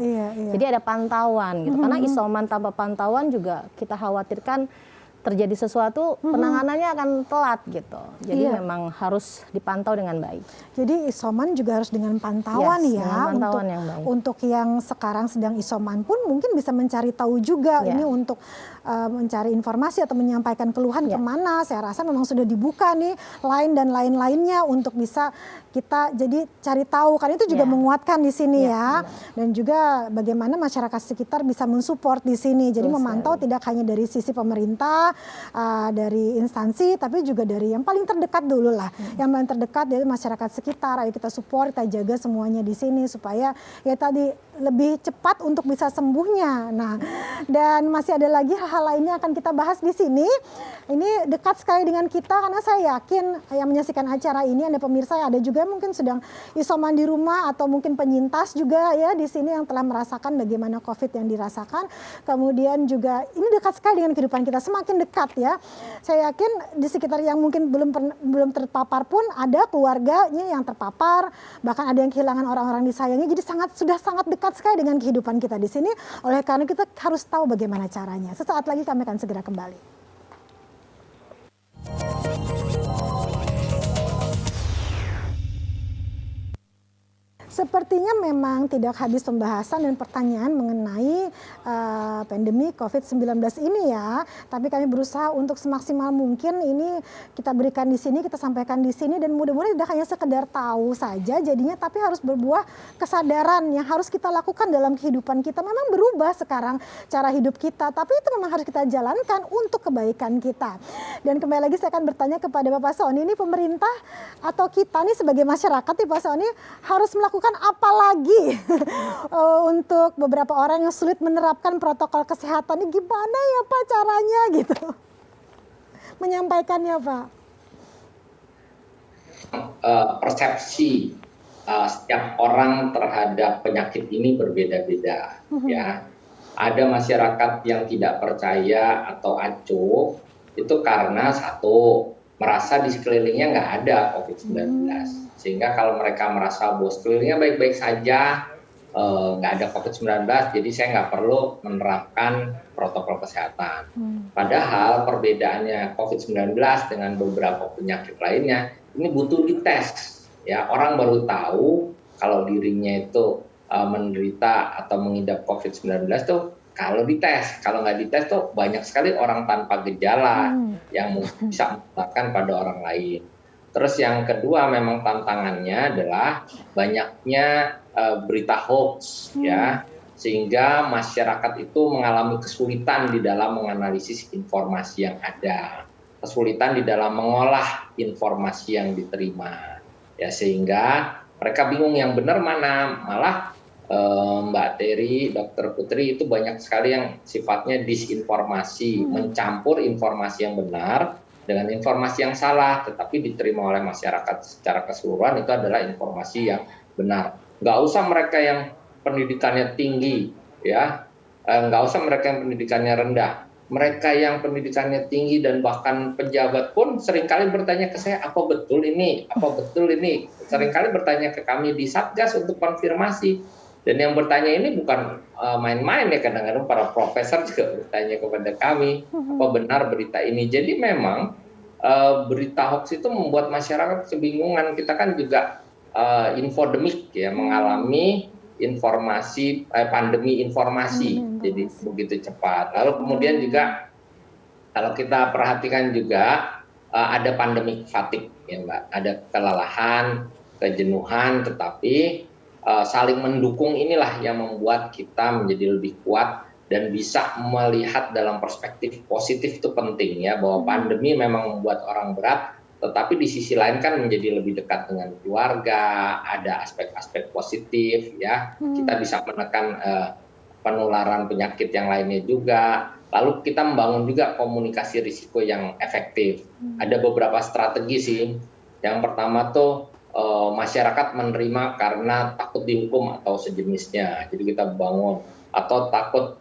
Jadi ada pantauan gitu. Karena isoman tanpa pantauan juga kita khawatirkan terjadi sesuatu, penanganannya akan telat gitu. Jadi memang harus dipantau dengan baik. Jadi isoman juga harus dengan pantauan ya. Dengan pantauan yang baik. Untuk yang sekarang sedang isoman pun mungkin bisa mencari tahu juga ini untuk mencari informasi atau menyampaikan keluhan kemana. Saya rasa memang sudah dibuka nih line dan lain-lainnya untuk bisa kita jadi cari tahu, kan itu juga menguatkan di sini ya. Dan juga bagaimana masyarakat sekitar bisa mensupport di sini. Jadi memantau tidak hanya dari sisi pemerintah, dari instansi, tapi juga dari yang paling terdekat dulu lah. Yang paling terdekat dari masyarakat sekitar. Ayo kita support, kita jaga semuanya di sini supaya ya tadi lebih cepat untuk bisa sembuhnya. Nah, dan masih ada lagi hal-hal lainnya akan kita bahas di sini. Ini dekat sekali dengan kita karena saya yakin yang menyaksikan acara ini ada pemirsa yang ada juga mungkin sedang isoman di rumah atau mungkin penyintas juga ya di sini yang telah merasakan bagaimana COVID yang dirasakan. Kemudian juga ini dekat sekali dengan kehidupan kita, semakin dekat ya. Saya yakin di sekitar yang mungkin belum terpapar pun ada keluarganya yang terpapar, bahkan ada yang kehilangan orang-orang disayangi. Jadi sudah sangat dekat sekali dengan kehidupan kita di sini. Oleh karena kita harus tahu bagaimana caranya. Sesaat lagi kami akan segera kembali. Sepertinya memang tidak habis pembahasan dan pertanyaan mengenai pandemi COVID-19 ini ya. Tapi kami berusaha untuk semaksimal mungkin ini kita berikan di sini, kita sampaikan di sini, dan mudah-mudahan tidak hanya sekedar tahu saja jadinya, tapi harus berbuah kesadaran yang harus kita lakukan dalam kehidupan kita. Memang berubah sekarang cara hidup kita, tapi itu memang harus kita jalankan untuk kebaikan kita. Dan kembali lagi saya akan bertanya kepada Bapak Sony, ini pemerintah atau kita nih sebagai masyarakat nih Pak Sony harus melakukan apa lagi untuk beberapa orang yang sulit menerapkan protokol kesehatan ini, gimana ya Pak caranya gitu menyampaikannya Pak? Persepsi setiap orang terhadap penyakit ini berbeda-beda ya. Ada masyarakat yang tidak percaya atau acuh itu karena satu, merasa di sekelilingnya nggak ada COVID-19. Sehingga kalau mereka merasa bahwa sekelilingnya baik-baik saja, nggak ada COVID-19, jadi saya nggak perlu menerapkan protokol kesehatan. Padahal perbedaannya COVID-19 dengan beberapa penyakit lainnya, ini butuh dites. Ya, orang baru tahu kalau dirinya itu menderita atau mengidap COVID-19 tuh kalau dites. Kalau nggak dites tuh banyak sekali orang tanpa gejala yang bisa menularkan pada orang lain. Terus yang kedua memang tantangannya adalah banyaknya berita hoax ya, sehingga masyarakat itu mengalami kesulitan di dalam menganalisis informasi yang ada, kesulitan di dalam mengolah informasi yang diterima ya, sehingga mereka bingung yang benar mana. Malah Mbak Terry, Dr. Putri, itu banyak sekali yang sifatnya disinformasi, mencampur informasi yang benar dengan informasi yang salah, tetapi diterima oleh masyarakat secara keseluruhan itu adalah informasi yang benar. Nggak usah mereka yang pendidikannya tinggi, ya, nggak usah mereka yang pendidikannya rendah. Mereka yang pendidikannya tinggi dan bahkan pejabat pun seringkali bertanya ke saya, apa betul ini? Apa betul ini? Seringkali bertanya ke kami di Satgas untuk konfirmasi. Dan yang bertanya ini bukan main-main ya, kadang-kadang para profesor juga bertanya kepada kami, apa benar berita ini. Jadi memang berita hoax itu membuat masyarakat kebingungan. Kita kan juga infodemik ya, mengalami informasi pandemi informasi, jadi begitu cepat. Lalu kemudian juga kalau kita perhatikan juga ada pandemi fatigue ya Mbak, ada kelelahan, kejenuhan, tetapi saling mendukung inilah yang membuat kita menjadi lebih kuat dan bisa melihat dalam perspektif positif. Itu penting ya, bahwa pandemi memang membuat orang berat, tetapi di sisi lain kan menjadi lebih dekat dengan keluarga, ada aspek-aspek positif ya, kita bisa menekan penularan penyakit yang lainnya juga. Lalu kita membangun juga komunikasi risiko yang efektif. Ada beberapa strategi sih. Yang pertama tuh masyarakat menerima karena takut dihukum atau sejenisnya, jadi kita bangun, atau takut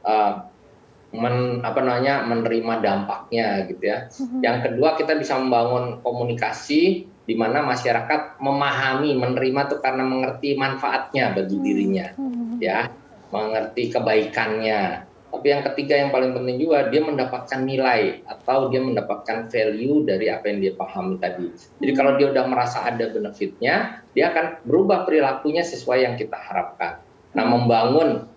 menerima dampaknya gitu ya. Yang kedua, kita bisa membangun komunikasi di mana masyarakat memahami, menerima tuh karena mengerti manfaatnya bagi dirinya ya, mengerti kebaikannya. Tapi yang ketiga yang paling penting juga, dia mendapatkan nilai atau dia mendapatkan value dari apa yang dia pahami tadi. Jadi kalau dia udah merasa ada benefitnya, dia akan berubah perilakunya sesuai yang kita harapkan. Nah, membangun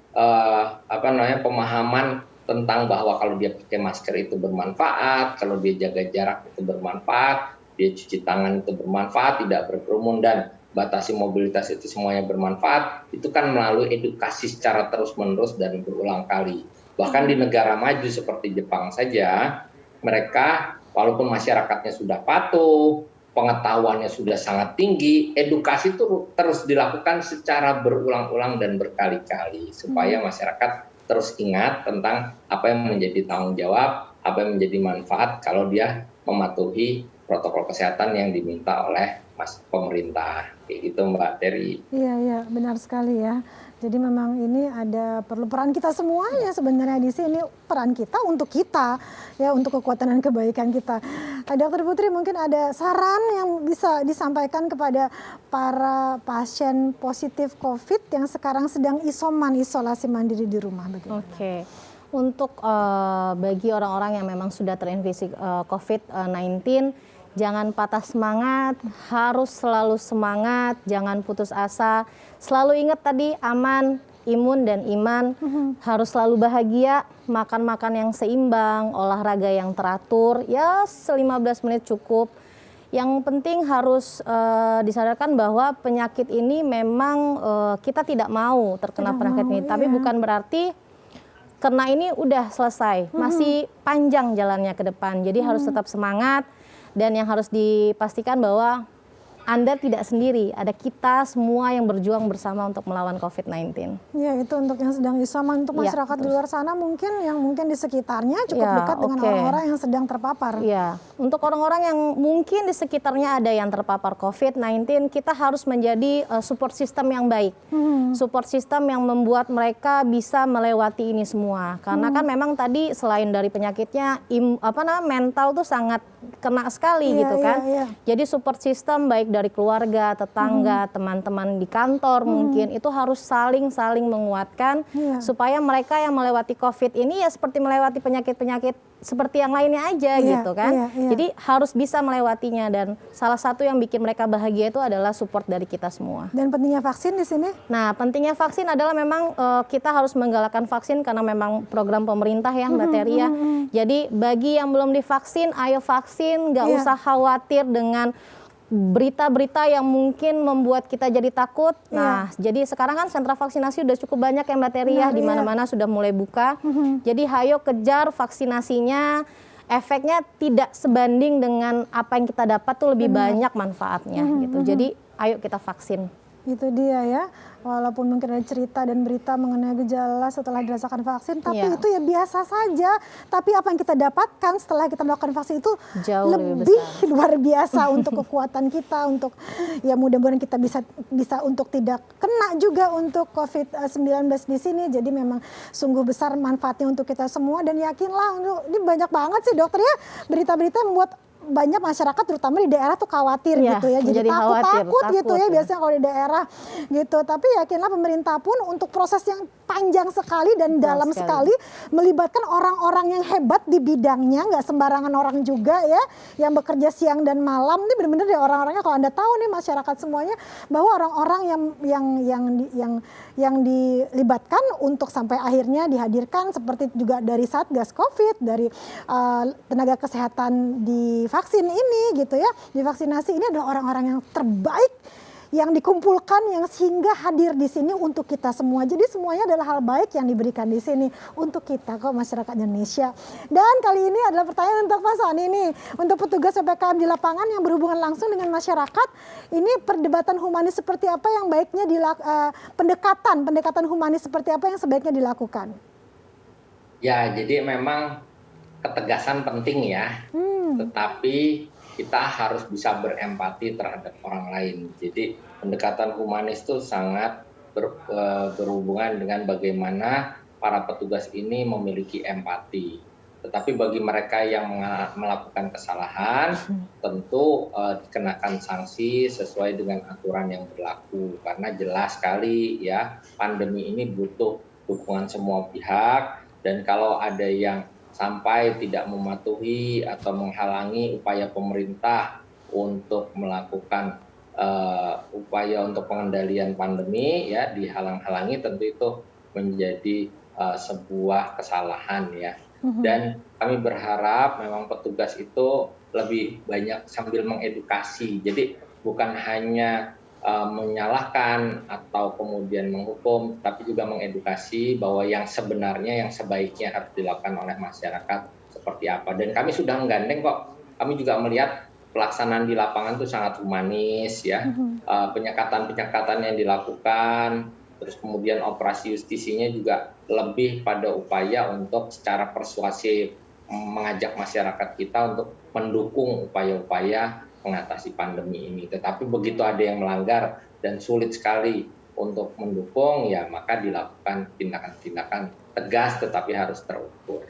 pemahaman tentang bahwa kalau dia pakai masker itu bermanfaat, kalau dia jaga jarak itu bermanfaat, dia cuci tangan itu bermanfaat, tidak berkerumun dan batasi mobilitas itu semuanya bermanfaat, itu kan melalui edukasi secara terus-menerus dan berulang kali. Bahkan di negara maju seperti Jepang saja, mereka walaupun masyarakatnya sudah patuh, pengetahuannya sudah sangat tinggi, edukasi itu terus dilakukan secara berulang-ulang dan berkali-kali, supaya masyarakat terus ingat tentang apa yang menjadi tanggung jawab, apa yang menjadi manfaat kalau dia mematuhi protokol kesehatan yang diminta oleh pemerintah. Kayak gitu Mbak Terry. Iya, benar sekali ya. Jadi memang ini ada perlu peran kita semua ya sebenarnya di sini, peran kita ya untuk kekuatan dan kebaikan kita. Dokter Putri, mungkin ada saran yang bisa disampaikan kepada para pasien positif COVID yang sekarang sedang isolasi mandiri di rumah. Oke. Untuk bagi orang-orang yang memang sudah terinfeksi COVID-19, jangan patah semangat, harus selalu semangat, jangan putus asa. Selalu ingat tadi aman, imun dan iman, harus selalu bahagia, makan-makan yang seimbang, olahraga yang teratur, ya 15 menit cukup. Yang penting harus disadarkan bahwa penyakit ini memang kita tidak mau terkena penyakit ini, tapi bukan berarti kena ini udah selesai, masih panjang jalannya ke depan. Jadi harus tetap semangat. Dan yang harus dipastikan bahwa Anda tidak sendiri, ada kita semua yang berjuang bersama untuk melawan COVID-19. Ya, itu untuk yang sedang isoman, untuk masyarakat di luar sana mungkin di sekitarnya cukup dekat dengan orang-orang yang sedang terpapar. Ya, untuk orang-orang yang mungkin di sekitarnya ada yang terpapar COVID-19, kita harus menjadi support system yang baik. Support system yang membuat mereka bisa melewati ini semua. Karena kan memang tadi selain dari penyakitnya, mental tuh sangat kena sekali gitu kan. Jadi support system baik dari keluarga, tetangga, teman-teman di kantor mungkin itu harus saling menguatkan supaya mereka yang melewati COVID ini ya seperti melewati penyakit-penyakit seperti yang lainnya aja gitu kan. Jadi harus bisa melewatinya dan salah satu yang bikin mereka bahagia itu adalah support dari kita semua. Dan pentingnya vaksin di sini? Nah, pentingnya vaksin adalah memang kita harus menggalakkan vaksin karena memang program pemerintah ya Mbak Terry ya. Jadi bagi yang belum divaksin, ayo vaksin, nggak usah khawatir dengan berita-berita yang mungkin membuat kita jadi takut. Nah, jadi sekarang kan sentra vaksinasi udah cukup banyak ya Mbak Terry ya, di mana-mana sudah mulai buka. Jadi hayo kejar vaksinasinya, efeknya tidak sebanding dengan apa yang kita dapat tuh lebih banyak manfaatnya gitu. Jadi ayo kita vaksin. Itu dia ya, walaupun mungkin ada cerita dan berita mengenai gejala setelah dirasakan vaksin, tapi itu ya biasa saja. Tapi apa yang kita dapatkan setelah kita melakukan vaksin itu jauh lebih luar biasa untuk kekuatan kita, untuk ya mudah-mudahan kita bisa untuk tidak kena juga untuk COVID-19 di sini. Jadi memang sungguh besar manfaatnya untuk kita semua, dan yakinlah ini banyak banget sih dokter ya berita-berita yang membuat banyak masyarakat terutama di daerah tuh khawatir gitu ya, jadi takut gitu ya biasanya kalau di daerah gitu. Tapi yakinlah pemerintah pun untuk proses yang panjang sekali dan dalam sekali melibatkan orang-orang yang hebat di bidangnya, nggak sembarangan orang juga ya yang bekerja siang dan malam. Ini benar-benar deh orang-orangnya, kalau Anda tahu nih masyarakat semuanya bahwa orang-orang yang dilibatkan untuk sampai akhirnya dihadirkan seperti juga dari Satgas Covid, dari tenaga kesehatan di vaksin ini gitu ya, di vaksinasi ini adalah orang-orang yang terbaik yang dikumpulkan, yang sehingga hadir di sini untuk kita semua. Jadi semuanya adalah hal baik yang diberikan di sini untuk kita kok masyarakat Indonesia. Dan kali ini adalah pertanyaan untuk Pak Soni nih, untuk petugas PPKM di lapangan yang berhubungan langsung dengan masyarakat. Ini perdebatan humanis seperti apa yang baiknya pendekatan humanis seperti apa yang sebaiknya dilakukan? Ya, jadi memang ketegasan penting ya. Tetapi kita harus bisa berempati terhadap orang lain. Jadi pendekatan humanis itu sangat berhubungan dengan bagaimana para petugas ini memiliki empati. Tetapi bagi mereka yang melakukan kesalahan, tentu dikenakan sanksi sesuai dengan aturan yang berlaku. Karena jelas sekali ya, pandemi ini butuh dukungan semua pihak, dan kalau ada yang sampai tidak mematuhi atau menghalangi upaya pemerintah untuk melakukan upaya untuk pengendalian pandemi ya, dihalang-halangi, tentu itu menjadi sebuah kesalahan ya. Dan kami berharap memang petugas itu lebih banyak sambil mengedukasi. Jadi bukan hanya menyalahkan atau kemudian menghukum, tapi juga mengedukasi bahwa yang sebenarnya, yang sebaiknya harus dilakukan oleh masyarakat seperti apa. Dan kami sudah menggandeng kok, kami juga melihat pelaksanaan di lapangan itu sangat humanis ya, penyekatan-penyekatan yang dilakukan, terus kemudian operasi justisinya juga lebih pada upaya untuk secara persuasif mengajak masyarakat kita untuk mendukung upaya-upaya mengatasi pandemi ini. Tetapi begitu ada yang melanggar dan sulit sekali untuk mendukung, ya maka dilakukan tindakan-tindakan tegas tetapi harus terukur.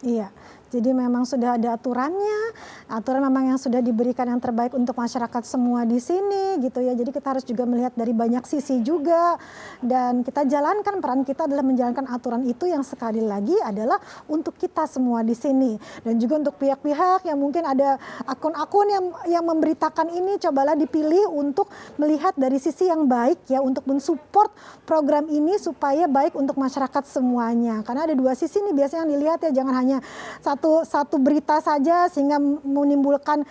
Iya, jadi memang sudah ada aturannya, aturan memang yang sudah diberikan yang terbaik untuk masyarakat semua di sini gitu ya. Jadi kita harus juga melihat dari banyak sisi juga, dan kita jalankan, peran kita adalah menjalankan aturan itu yang sekali lagi adalah untuk kita semua di sini. Dan juga untuk pihak-pihak yang mungkin ada akun-akun yang memberitakan ini, cobalah dipilih untuk melihat dari sisi yang baik ya, untuk mensupport program ini supaya baik untuk masyarakat semuanya. Karena ada dua sisi nih biasanya yang dilihat ya, jangan hanya satu berita saja sehingga menimbulkan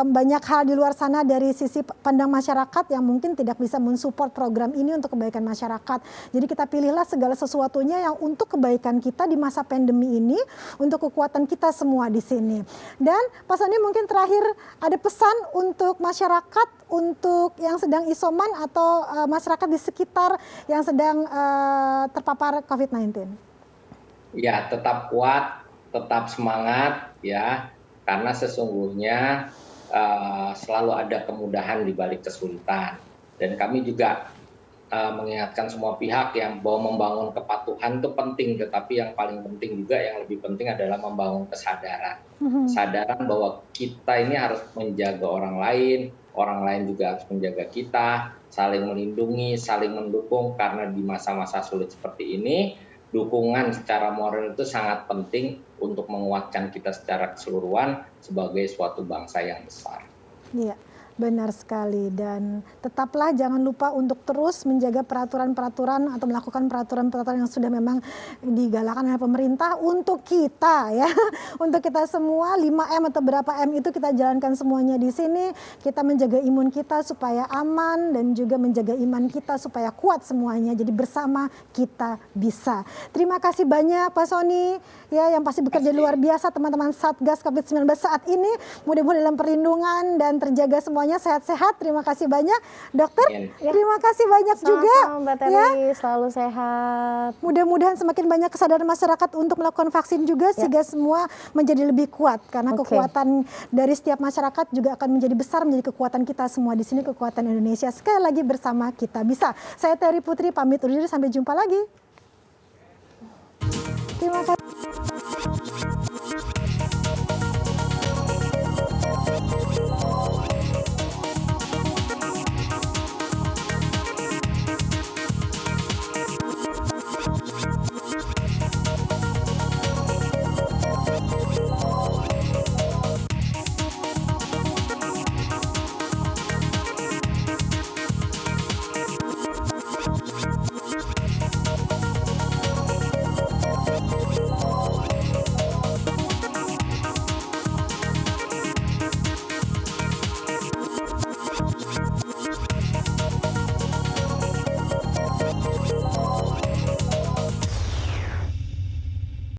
banyak hal di luar sana dari sisi pandang masyarakat yang mungkin tidak bisa mensupport program ini untuk kebaikan masyarakat. Jadi kita pilihlah segala sesuatunya yang untuk kebaikan kita di masa pandemi ini, untuk kekuatan kita semua di sini. Dan Pak Sony, mungkin terakhir ada pesan untuk masyarakat, untuk yang sedang isoman atau masyarakat di sekitar yang sedang terpapar COVID-19. Ya, tetap kuat, tetap semangat ya, karena sesungguhnya selalu ada kemudahan di balik kesulitan. Dan kami juga mengingatkan semua pihak yang bahwa membangun kepatuhan itu penting, tetapi yang paling penting juga, yang lebih penting adalah membangun kesadaran. Kesadaran bahwa kita ini harus menjaga orang lain juga harus menjaga kita, saling melindungi, saling mendukung, karena di masa-masa sulit seperti ini, dukungan secara moral itu sangat penting untuk menguatkan kita secara keseluruhan sebagai suatu bangsa yang besar. Iya, benar sekali. Dan tetaplah jangan lupa untuk terus menjaga peraturan-peraturan atau melakukan peraturan-peraturan yang sudah memang digalakan oleh pemerintah untuk kita ya. Untuk kita semua, 5M atau berapa M itu kita jalankan semuanya di sini. Kita menjaga imun kita supaya aman dan juga menjaga iman kita supaya kuat semuanya. Jadi bersama kita bisa. Terima kasih banyak Pak Sony ya, yang pasti bekerja luar biasa teman-teman Satgas COVID-19 saat ini. Mudah-mudahan dalam perlindungan dan terjaga semuanya sehat-sehat. Terima kasih banyak dokter. Terima kasih banyak juga Mbak Terry, selalu sehat. Mudah-mudahan semakin banyak kesadaran masyarakat untuk melakukan vaksin juga sehingga semua menjadi lebih kuat, karena kekuatan dari setiap masyarakat juga akan menjadi besar, menjadi kekuatan kita semua di sini, kekuatan Indonesia. Sekali lagi bersama kita bisa. Saya Terry Putri pamit undur diri, sampai jumpa lagi. Terima kasih.